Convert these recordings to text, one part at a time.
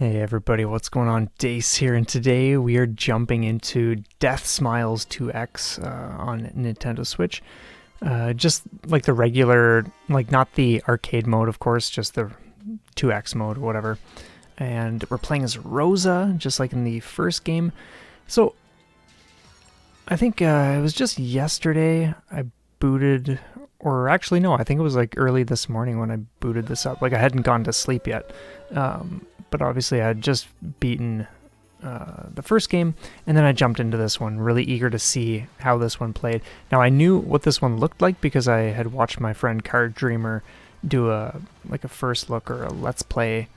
Hey everybody, what's going on? Dace here, and today we are jumping into Deathsmiles IIX on Nintendo Switch. Just like the regular, like not the arcade mode, of course, just the 2X mode or whatever. And we're playing as Rosa, just like in the first game. So, I think it was just yesterday I booted, or actually no, I think it was like early this morning when I booted this up. Like I hadn't gone to sleep yet. But obviously I had just beaten the first game, and then I jumped into this one, really eager to see how this one played. Now I knew what this one looked like because I had watched my friend Card Dreamer do a first look or a let's play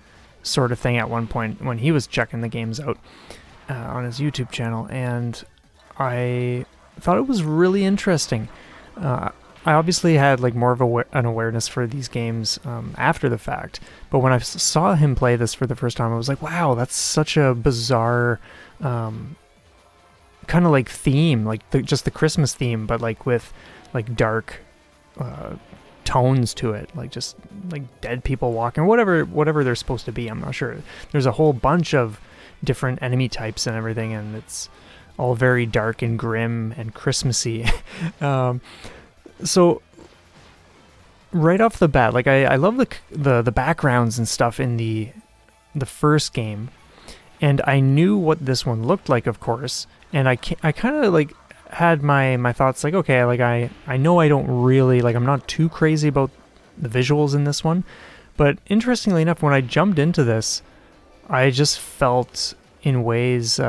sort of thing at one point when he was checking the games out on his YouTube channel, and I thought it was really interesting. I obviously had like more of an awareness for these games after the fact, but when I saw him play this for the first time, I was like, wow, that's such a bizarre kind of like theme, like just the Christmas theme, but like with like dark tones to it, like just like dead people walking, whatever they're supposed to be. I'm not sure. There's a whole bunch of different enemy types and everything, and it's all very dark and grim and Christmassy. So right off the bat, like I love the backgrounds and stuff in the first game, and I knew what this one looked like, of course, and I kind of like had my thoughts like, okay, like I know I don't really like, I'm not too crazy about the visuals in this one, but interestingly enough, when I jumped into this, I just felt in ways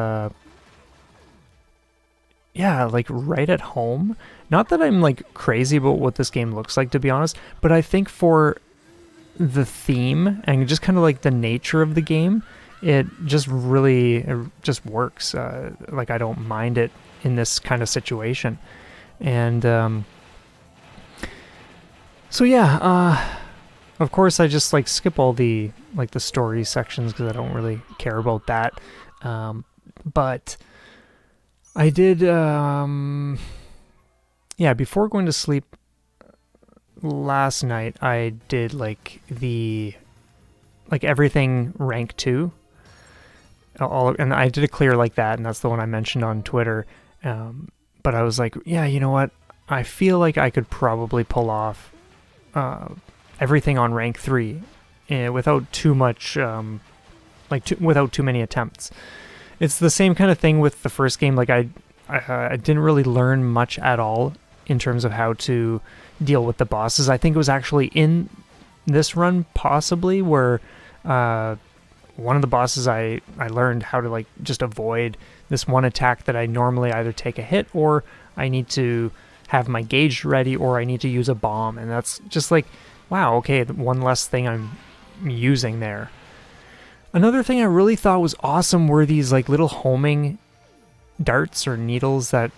like right at home. Not that I'm like crazy about what this game looks like, to be honest, but I think for the theme and just kind of like the nature of the game, it just works. Like I don't mind it in this kind of situation. And so yeah, of course I just like skip all the like the story sections because I don't really care about that. But I did, before going to sleep last night, I did like everything rank 2, and I did a clear like that, and that's the one I mentioned on Twitter. But I was like, yeah, you know what? I feel like I could probably pull off everything on rank 3 without too much, without too many attempts. It's the same kind of thing with the first game. Like I didn't really learn much at all in terms of how to deal with the bosses. I think it was actually in this run possibly where one of the bosses I learned how to like just avoid this one attack that I normally either take a hit or I need to have my gauge ready or I need to use a bomb, and that's just like, wow, okay, one less thing I'm using there. Another thing I really thought was awesome were these like little homing darts or needles that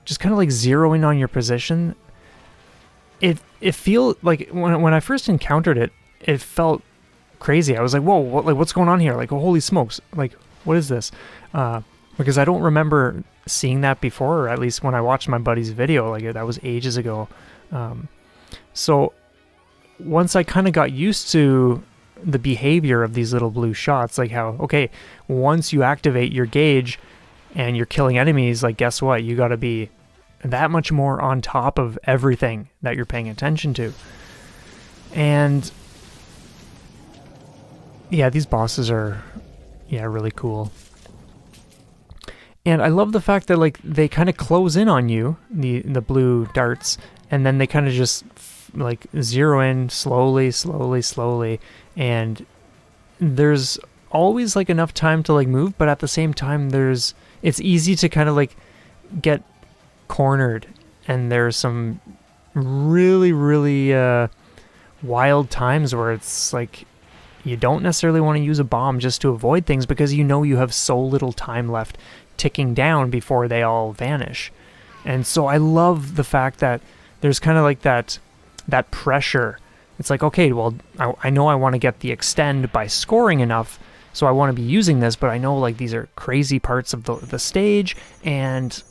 just kind of like zero in on your position. It feel like when I first encountered it, it felt crazy. I was like, whoa, what's going on here? Like, oh, holy smokes, like what is this? Because I don't remember seeing that before, or at least when I watched my buddy's video, like that was ages ago. So once I kind of got used to the behavior of these little blue shots, like how, okay, once you activate your gauge and you're killing enemies, like guess what, you got to be that much more on top of everything that you're paying attention to. And yeah, these bosses are really cool, and I love the fact that like they kind of close in on you, the blue darts, and then they kind of just like zero in slowly, and there's always like enough time to like move, but at the same time it's easy to kind of like get cornered, and there's some really wild times where it's like you don't necessarily want to use a bomb just to avoid things because you know you have so little time left ticking down before they all vanish. And so I love the fact that there's kind of like that pressure. It's like, okay, well, I know I want to get the extend by scoring enough, so I want to be using this, but I know like these are crazy parts of the stage, and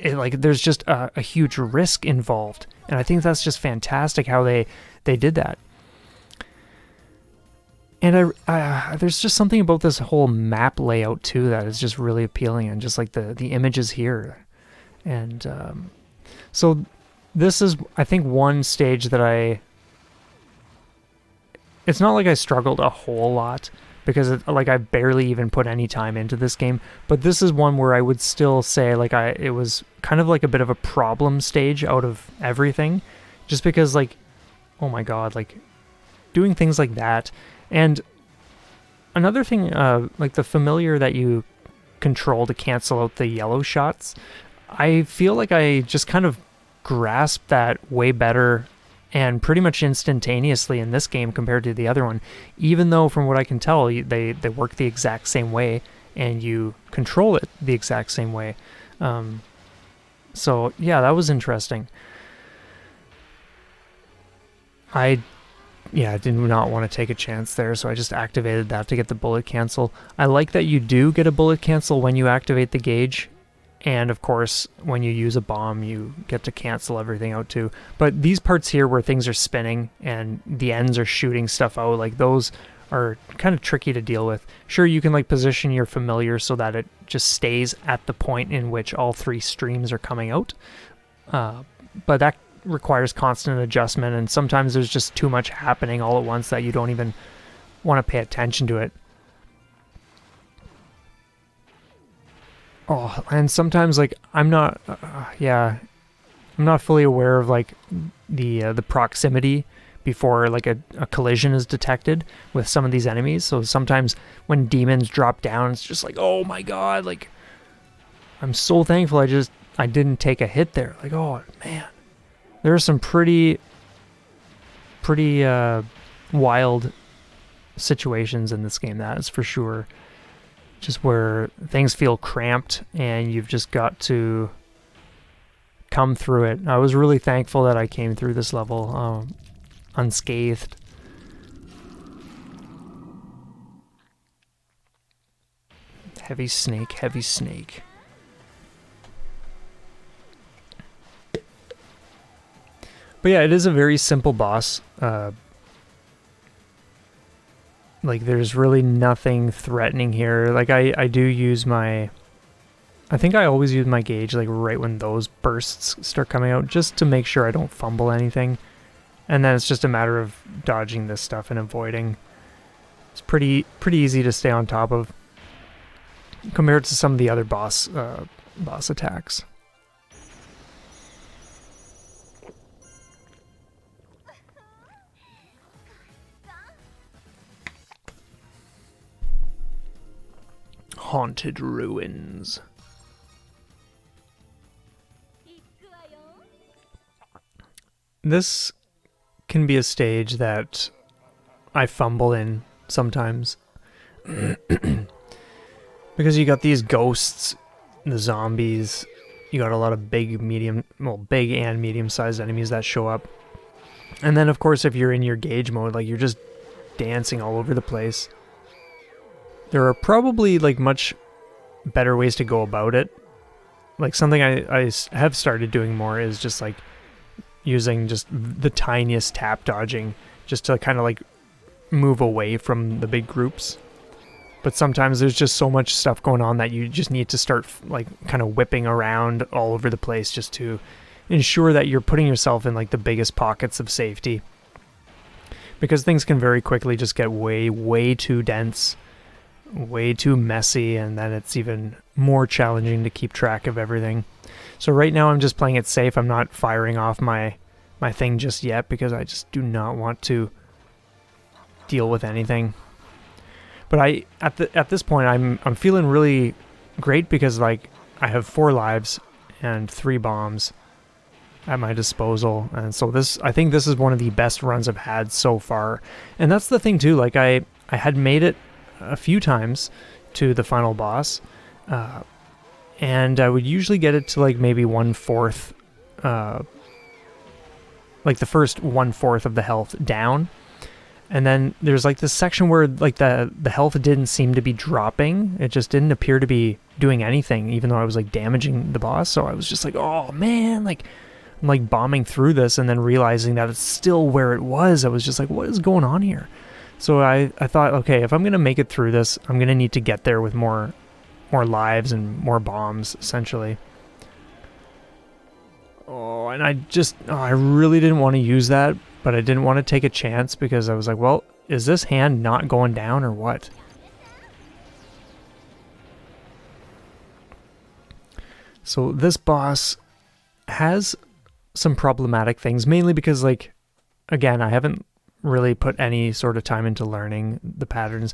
there's just a huge risk involved. And I think that's just fantastic how they did that. And there's just something about this whole map layout too that is just really appealing, and just like the images here. And so this is, I think, one stage that it's not like I struggled a whole lot, because I barely even put any time into this game, but this is one where I would still say like it was kind of like a bit of a problem stage out of everything, just because like, oh my god, like doing things like that. And another thing, like the familiar that you control to cancel out the yellow shots, I feel like I just kind of grasped that way better and pretty much instantaneously in this game compared to the other one, even though from what I can tell, they work the exact same way and you control it the exact same way. So yeah, that was interesting. I did not want to take a chance there, so I just activated that to get the bullet cancel. I like that you do get a bullet cancel when you activate the gauge, and of course when you use a bomb you get to cancel everything out too. But these parts here where things are spinning and the ends are shooting stuff out, like those are kind of tricky to deal with. Sure, you can like position your familiar so that it just stays at the point in which all three streams are coming out, but that requires constant adjustment, and sometimes there's just too much happening all at once that you don't even want to pay attention to it. Oh, and sometimes like I'm not fully aware of like the proximity before like a collision is detected with some of these enemies. So sometimes when demons drop down, it's just like, oh my god, like I'm so thankful I didn't take a hit there. Like, oh man. There are some pretty wild situations in this game, that is for sure. Just where things feel cramped and you've just got to come through it. I was really thankful that I came through this level unscathed. Heavy snake, heavy snake. But yeah, it is a very simple boss. Like, there's really nothing threatening here. Like, I do use my... I think I always use my gauge, like, right when those bursts start coming out, just to make sure I don't fumble anything. And then it's just a matter of dodging this stuff and avoiding. It's pretty easy to stay on top of, compared to some of the other boss attacks. Haunted ruins. This can be a stage that I fumble in sometimes. Because you got these ghosts, the zombies, you got a lot of big and medium-sized enemies that show up. And then of course if you're in your gauge mode, like, you're just dancing all over the place. There are probably like much better ways to go about it. Like, something I have started doing more is just like using just the tiniest tap dodging just to kind of like move away from the big groups. But sometimes there's just so much stuff going on that you just need to start like kind of whipping around all over the place just to ensure that you're putting yourself in like the biggest pockets of safety. Because things can very quickly just get way too dense, way too messy, and then it's even more challenging to keep track of everything. So right now I'm just playing it safe. I'm not firing off my thing just yet because I just do not want to deal with anything. But at this point I'm feeling really great because like I have 4 lives and 3 bombs at my disposal, and so I think this is one of the best runs I've had so far. And that's the thing too, like I had made it a few times to the final boss, and I would usually get it to like maybe 1/4, like the first 1/4 of the health down, and then there's like this section where like the health didn't seem to be dropping. It just didn't appear to be doing anything, even though I was like damaging the boss. So I was just like, oh man, like I'm like bombing through this and then realizing that it's still where it was. I was just like, what is going on here? So I thought, okay, if I'm going to make it through this, I'm going to need to get there with more lives and more bombs, essentially. Oh, and I really didn't want to use that, but I didn't want to take a chance because I was like, well, is this hand not going down or what? So this boss has some problematic things, mainly because, like, again, I haven't really put any sort of time into learning the patterns.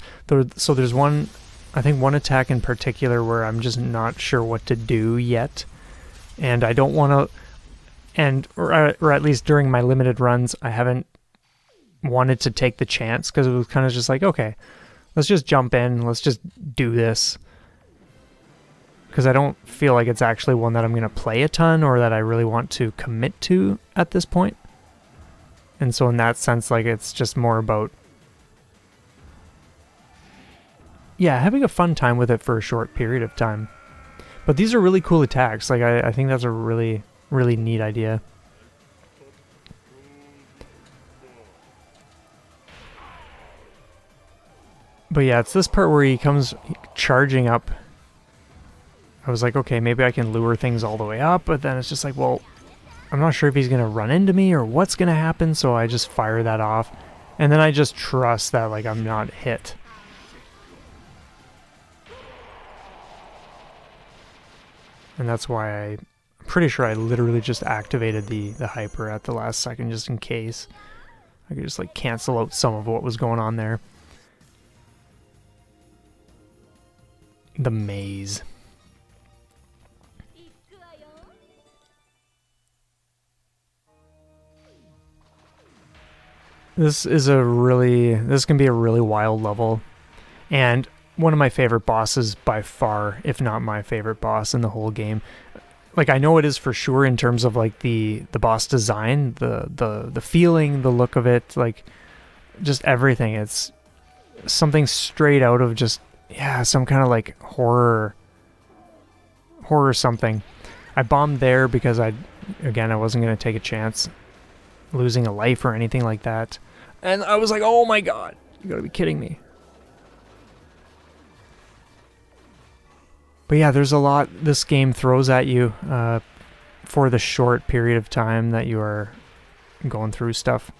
So there's one, I think one attack in particular where I'm just not sure what to do yet. And I don't want to, or at least during my limited runs, I haven't wanted to take the chance because it was kind of just like, okay, let's just jump in, let's just do this. Because I don't feel like it's actually one that I'm going to play a ton or that I really want to commit to at this point. And so in that sense, like, it's just more about, yeah, having a fun time with it for a short period of time. But these are really cool attacks. Like, I think that's a really, really neat idea. But yeah, it's this part where he comes charging up. I was like, okay, maybe I can lure things all the way up, but then it's just like, well, I'm not sure if he's going to run into me or what's going to happen, so I just fire that off. And then I just trust that, like, I'm not hit. And that's why I'm pretty sure I literally just activated the hyper at the last second just in case. I could just, like, cancel out some of what was going on there. The maze. This can be a really wild level, and one of my favorite bosses by far, if not my favorite boss in the whole game. Like, I know it is for sure in terms of, like, the boss design, the feeling, the look of it, like, just everything. It's something straight out of just, yeah, some kind of, like, horror something. I bombed there because I wasn't going to take a chance losing a life or anything like that. And I was like, oh my god, you gotta be kidding me. But yeah, there's a lot this game throws at you for the short period of time that you are going through stuff.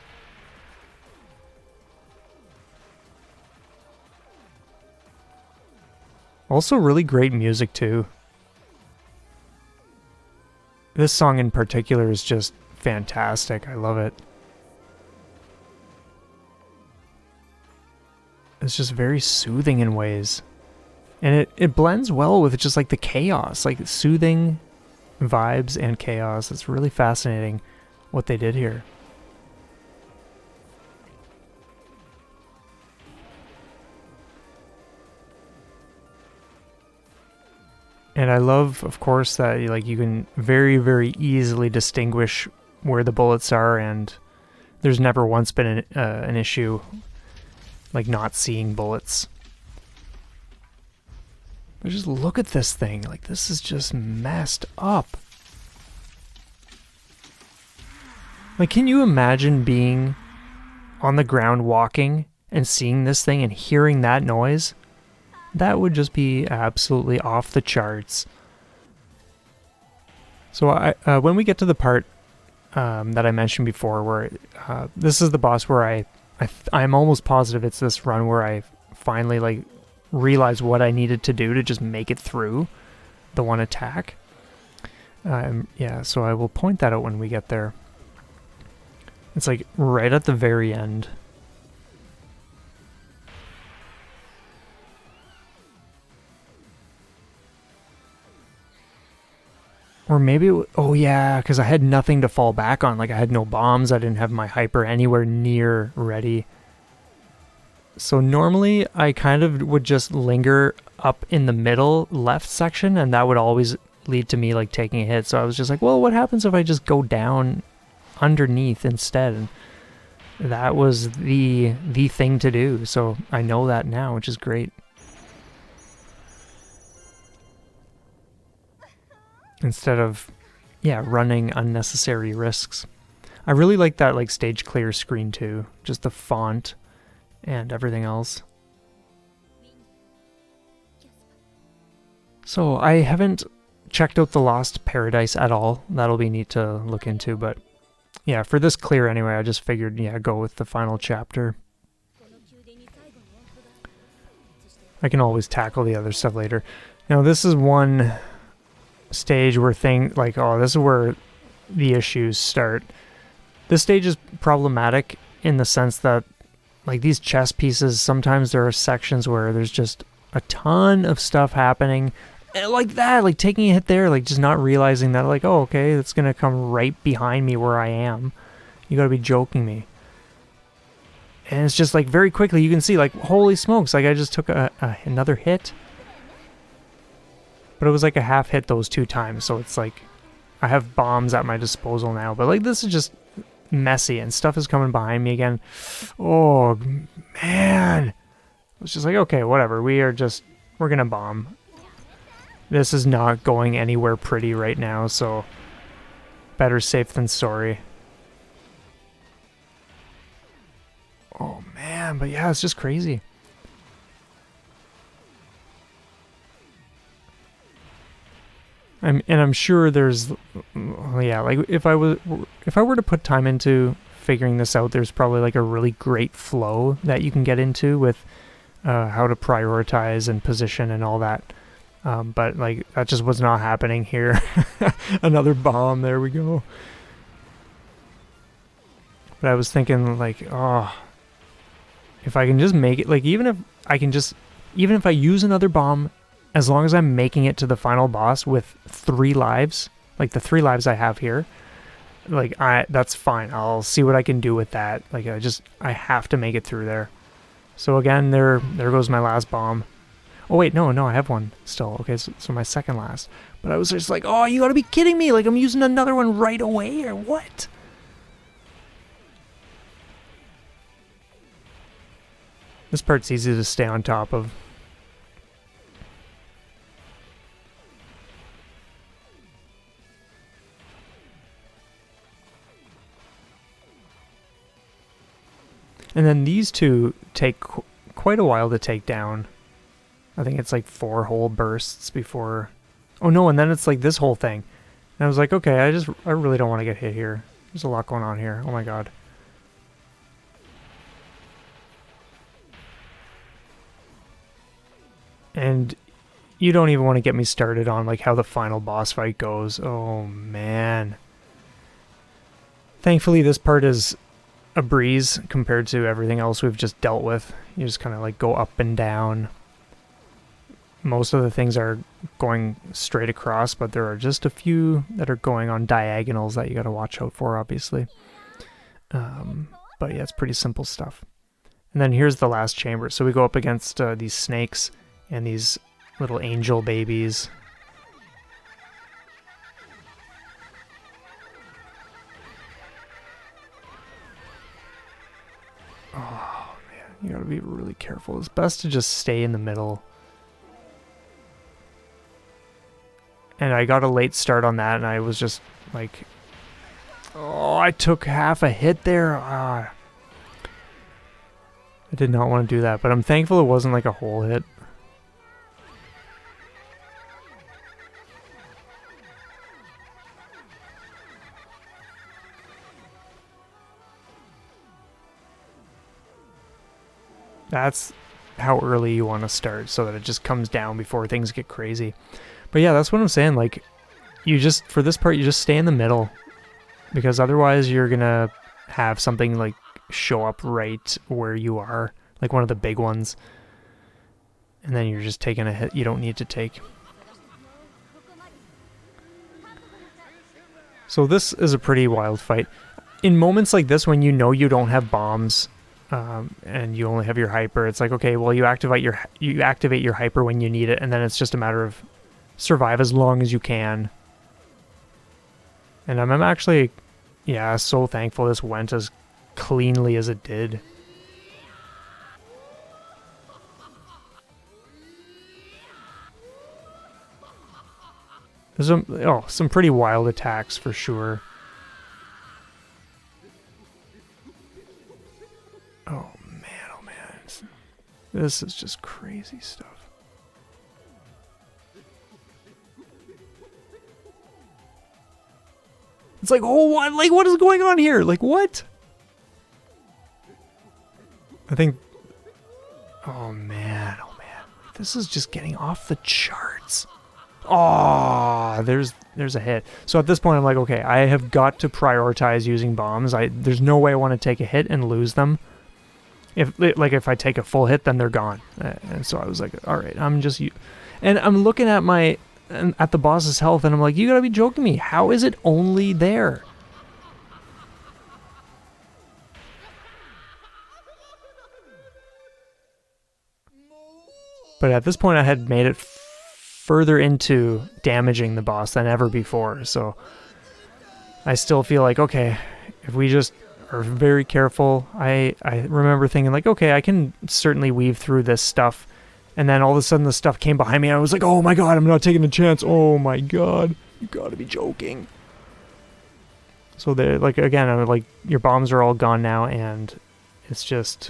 Also really great music too. This song in particular is just fantastic. I love it. It's just very soothing in ways. And it blends well with just, like, the chaos. Like, soothing vibes and chaos. It's really fascinating what they did here. And I love, of course, that, like, you can very, very easily distinguish where the bullets are, and there's never once been an issue, like, not seeing bullets. But just look at this thing. Like, this is just messed up. Like, can you imagine being on the ground walking and seeing this thing and hearing that noise? That would just be absolutely off the charts. So when we get to the part that I mentioned before, where this is the boss where I'm almost positive it's this run where I finally, like, realized what I needed to do to just make it through the one attack. Yeah, so I will point that out when we get there. It's, like, right at the very end. Or maybe, oh yeah, because I had nothing to fall back on. Like, I had no bombs, I didn't have my hyper anywhere near ready. So normally, I kind of would just linger up in the middle left section, and that would always lead to me, like, taking a hit. So I was just like, well, what happens if I just go down underneath instead? And that was the thing to do. So I know that now, which is great. Instead of, yeah, running unnecessary risks. I really like that, like, stage clear screen too. Just the font and everything else. So I haven't checked out the Lost Paradise at all. That'll be neat to look into, but yeah, for this clear anyway, I just figured, yeah, go with the final chapter. I can always tackle the other stuff later. Now, this is one stage where this is where the issues start. This stage is problematic in the sense that, like, these chess pieces, sometimes there are sections where there's just a ton of stuff happening. And like that, like taking a hit there, like just not realizing that, like, oh, okay, it's going to come right behind me where I am. You got to be joking me. And it's just like very quickly you can see, like, holy smokes, like I just took another hit. But it was like a half hit those 2 times, so it's like I have bombs at my disposal now. But like this is just messy and stuff is coming behind me again. Oh, man. It's just like, okay, whatever. We're going to bomb. This is not going anywhere pretty right now, so better safe than sorry. Oh, man, but yeah, it's just crazy. I'm sure there's, yeah, like if I were to put time into figuring this out, there's probably like a really great flow that you can get into with how to prioritize and position and all that. But like that just was not happening here. Another bomb, there we go. But I was thinking like, oh, if I can just make it, like even if I use another bomb, as long as I'm making it to the final boss with 3 lives, like the 3 lives I have here, like that's fine. I'll see what I can do with that. Like I have to make it through there. So again, there goes my last bomb. Oh wait, no, I have one still. Okay, so my second last. But I was just like, oh, you gotta be kidding me! Like I'm using another one right away, or what? This part's easy to stay on top of. And then these 2 take quite a while to take down. I think it's like 4 whole bursts before... Oh no, and then it's like this whole thing. And I was like, okay, I really don't want to get hit here. There's a lot going on here. Oh my god. And you don't even want to get me started on like how the final boss fight goes. Oh man. Thankfully this part is a breeze compared to everything else we've just dealt with. You just kind of like go up and down. Most of the things are going straight across, but there are just a few that are going on diagonals that you got to watch out for, obviously. But yeah, it's pretty simple stuff. And then here's the last chamber. So we go up against these snakes and these little angel babies. Oh man, you gotta be really careful. It's best to just stay in the middle. And I got a late start on that, and I was just like, oh, I took half a hit there. I did not want to do that, but I'm thankful it wasn't like a whole hit. That's how early you want to start, so that it just comes down before things get crazy. But yeah, that's what I'm saying. Like, for this part, you just stay in the middle, because otherwise you're gonna have something like show up right where you are, like one of the big ones, and then you're just taking a hit you don't need to take. So this is a pretty wild fight. In moments like this, when you know you don't have bombs, and you only have your hyper, it's like, okay, well, you activate your hyper when you need it, and then it's just a matter of survive as long as you can. And I'm actually, yeah, so thankful this went as cleanly as it did. There's some pretty wild attacks for sure. Oh man, oh man. This is just crazy stuff. It's like, oh, what? Like, what is going on here? Like, what? I think... Oh, man. Oh, man. This is just getting off the charts. Oh, there's a hit. So at this point, I'm like, okay, I have got to prioritize using bombs. There's no way I want to take a hit and lose them. If I take a full hit, then they're gone. And so I was like, all right, and I'm looking at at the boss's health, and I'm like, you gotta be joking me. How is it only there? But at this point, I had made it further into damaging the boss than ever before, so I still feel like, okay, if we just are very careful, I remember thinking like, okay, I can certainly weave through this stuff, and then all of a sudden the stuff came behind me, and I was like, oh my god, I'm not taking a chance. Oh my god, you gotta be joking. So they're like, again, I'm like, your bombs are all gone now, and it's just,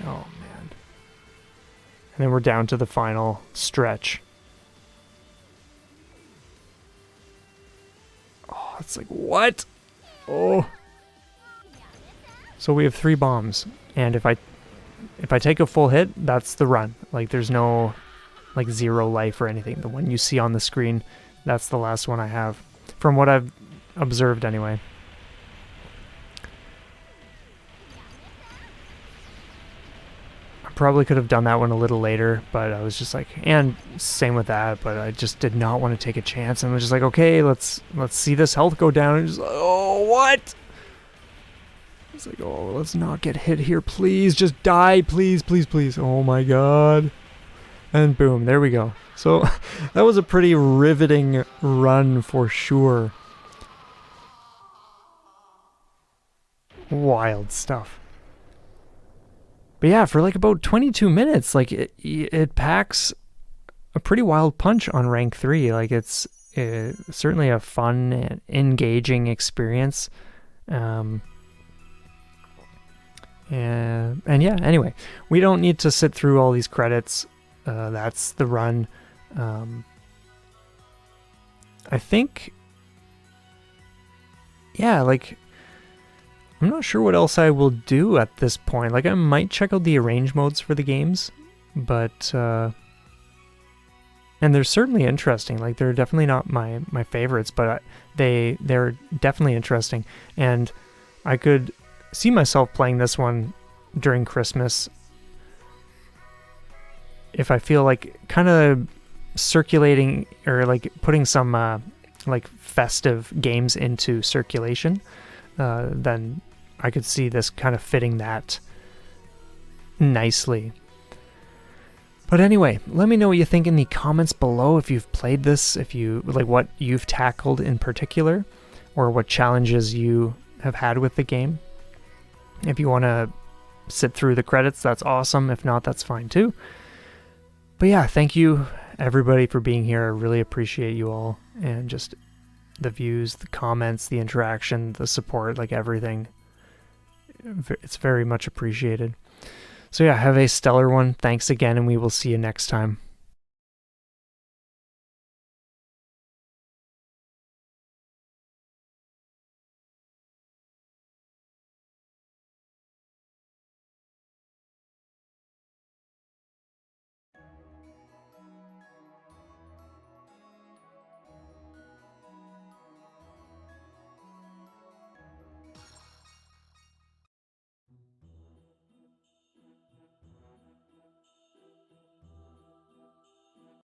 oh man. And then we're down to the final stretch. Oh, it's like, what? Oh. So we have 3 bombs, and if I take a full hit, that's the run. Like, there's no, like, 0 life or anything. The one you see on the screen, that's the last one I have, from what I've observed anyway. Probably could have done that one a little later, but I was just like, and same with that, but I just did not want to take a chance, and was just like, okay, let's see this health go down, and just, oh, what? It's like, oh, let's not get hit here, please, just die, please, please, please. Oh my god. And boom, there we go. So that was a pretty riveting run for sure. Wild stuff. But yeah, for like about 22 minutes, like it packs a pretty wild punch on rank 3. Like it's certainly a fun and engaging experience. And yeah, anyway, we don't need to sit through all these credits. That's the run. I think, yeah, like, I'm not sure what else I will do at this point. Like, I might check out the arrange modes for the games, but and they're certainly interesting. Like, they're definitely not my favorites, but they're definitely interesting, and I could see myself playing this one during Christmas if I feel like kind of circulating or like putting some like festive games into circulation. Then I could see this kind of fitting that nicely. But anyway, let me know what you think in the comments below if you've played this, if you like what you've tackled in particular, or what challenges you have had with the game. If you want to sit through the credits, that's awesome. If not, that's fine too. But yeah, thank you everybody for being here. I really appreciate you all, and just the views, the comments, the interaction, the support, like everything. It's very much appreciated. So yeah, have a stellar one. Thanks again, and we will see you next time.